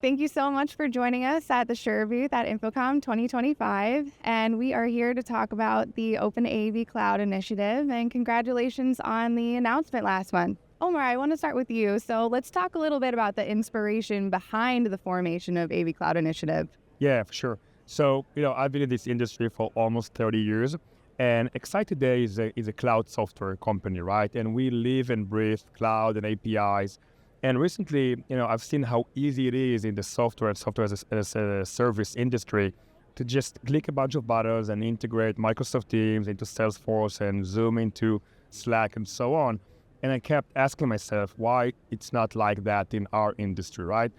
Thank you so much for joining us at the Shure booth at InfoComm 2025. And we are here to talk about the OpenAV Cloud initiative. And congratulations on the announcement last month. Omar, I want to start with you. So let's talk a little bit about the inspiration behind the formation of AV Cloud Initiative. Yeah, for sure. So, I've been in this industry for almost 30 years. And Xyte today is a cloud software company, right? And we live and breathe cloud and APIs. And recently, I've seen how easy it is in the software as a service industry to just click a bunch of buttons and integrate Microsoft Teams into Salesforce and Zoom into Slack and so on. And I kept asking myself why it's not like that in our industry, right?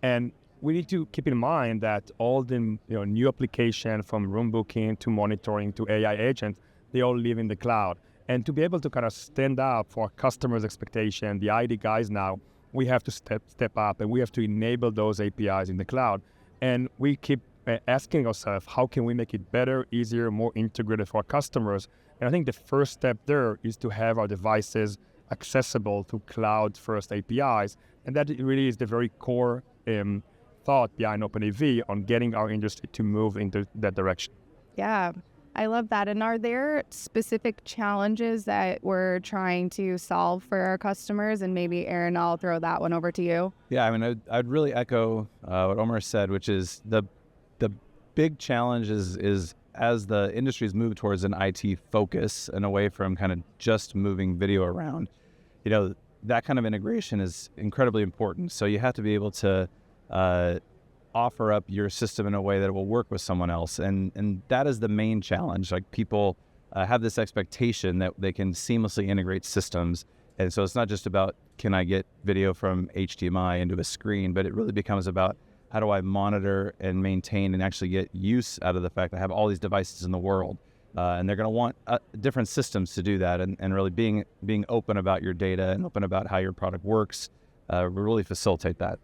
And we need to keep in mind that all the new application from room booking to monitoring to AI agents, they all live in the cloud. And to be able to kind of stand up for customers' expectation, the IT guys now, we have to step up and we have to enable those APIs in the cloud. And we keep asking ourselves, how can we make it better, easier, more integrated for our customers? And I think the first step there is to have our devices accessible to cloud-first APIs. And that really is the very core thought behind OpenAV on getting our industry to move into that direction. Yeah. I love that. And are there specific challenges that we're trying to solve for our customers? And maybe, Aaron, I'll throw that one over to you. Yeah, I mean, I'd really echo what Omar said, which is the big challenge is as the industries move towards an IT focus and away from kind of just moving video around, that kind of integration is incredibly important. So you have to be able to offer up your system in a way that it will work with someone else. And that is the main challenge. Like people have this expectation that they can seamlessly integrate systems. And so it's not just about, can I get video from HDMI into a screen, but it really becomes about how do I monitor and maintain and actually get use out of the fact that I have all these devices in the world. And they're going to want different systems to do that. And really being open about your data and open about how your product works will really facilitate that.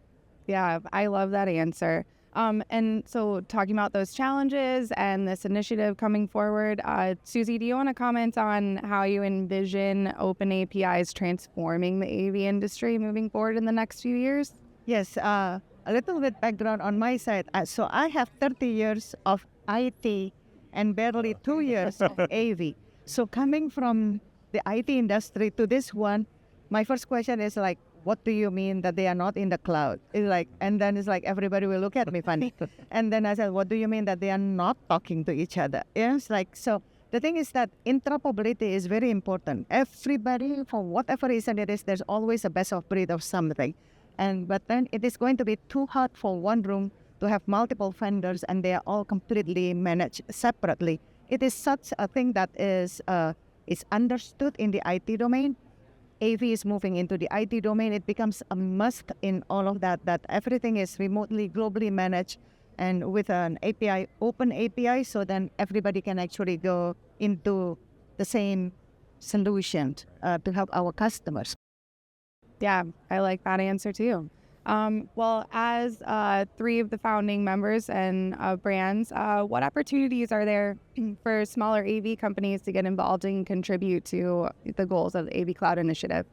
Yeah, I love that answer. And so talking about those challenges and this initiative coming forward, Susie, do you want to comment on how you envision open APIs transforming the AV industry moving forward in the next few years? Yes, a little bit background on my side. So I have 30 years of IT and barely 2 years of AV. So coming from the IT industry to this one, my first question is like, what do you mean that they are not in the cloud? And then it's like, everybody will look at me funny. And then I said, what do you mean that they are not talking to each other? It's like, so the thing is that interoperability is very important. Everybody, for whatever reason it is, there's always a best of breed of something. But then it is going to be too hard for one room to have multiple vendors and they are all completely managed separately. It is such a thing that is understood in the IT domain. AV is moving into the IT domain. It becomes a must in all of that everything is remotely, globally managed and with an API, open API, so then everybody can actually go into the same solution to help our customers. Yeah, I like that answer too. Well, as three of the founding members and brands, what opportunities are there for smaller AV companies to get involved and contribute to the goals of the AV Cloud Initiative?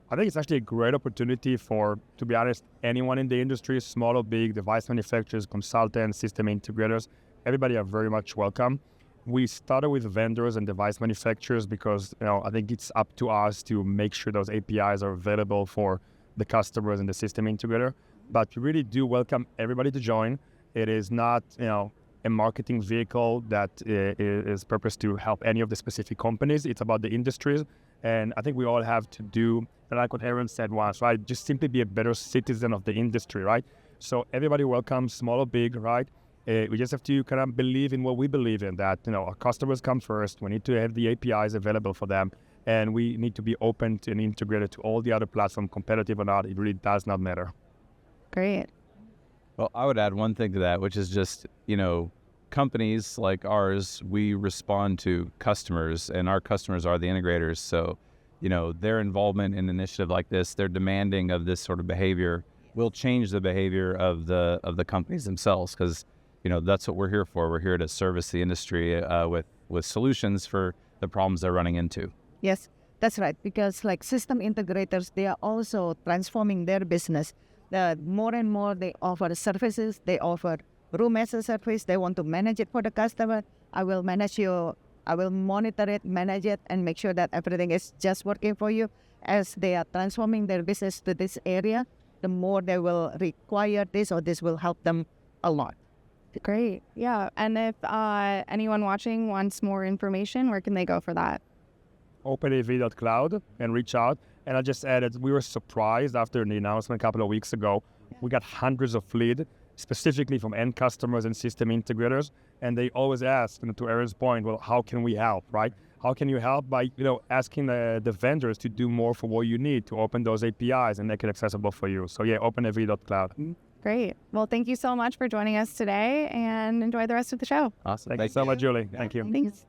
I think it's actually a great opportunity for, to be honest, anyone in the industry, small or big, device manufacturers, consultants, system integrators, everybody are very much welcome. We started with vendors and device manufacturers because, I think it's up to us to make sure those APIs are available for the customers and the system integrator. But we really do welcome everybody to join. It is not, a marketing vehicle that is purposed to help any of the specific companies. It's about the industries. And I think we all have to do, like what Aaron said once, right? Just simply be a better citizen of the industry, right? So everybody welcome, small or big, right? We just have to kind of believe in what we believe in, that, our customers come first. We need to have the APIs available for them. And we need to be open and integrated to all the other platforms, competitive or not. It really does not matter. Great. Well, I would add one thing to that, which is just, companies like ours, we respond to customers, and our customers are the integrators. So, their involvement in an initiative like this, their demanding of this sort of behavior will change the behavior of the companies themselves, because, that's what we're here for. We're here to service the industry with solutions for the problems they're running into. Yes, that's right. Because like system integrators, they are also transforming their business more and more they offer services. They offer room as a service. They want to manage it for the customer. I will monitor it, manage it, and make sure that everything is just working for you. As they are transforming their business to this area, the more they will require this, or this will help them a lot. Great. Yeah. And if anyone watching wants more information, where can they go for that? OpenAV.cloud and reach out. And I just added, we were surprised after the announcement a couple of weeks ago. We got hundreds of leads, specifically from end customers and system integrators. And they always ask, to Aaron's point, well, how can we help, right? How can you help by, asking the vendors to do more for what you need to open those APIs and make it accessible for you. So yeah, OpenAV.cloud. Great. Well, thank you so much for joining us today, and enjoy the rest of the show. Awesome. Thank you so much, Julie. Thank you. Thanks.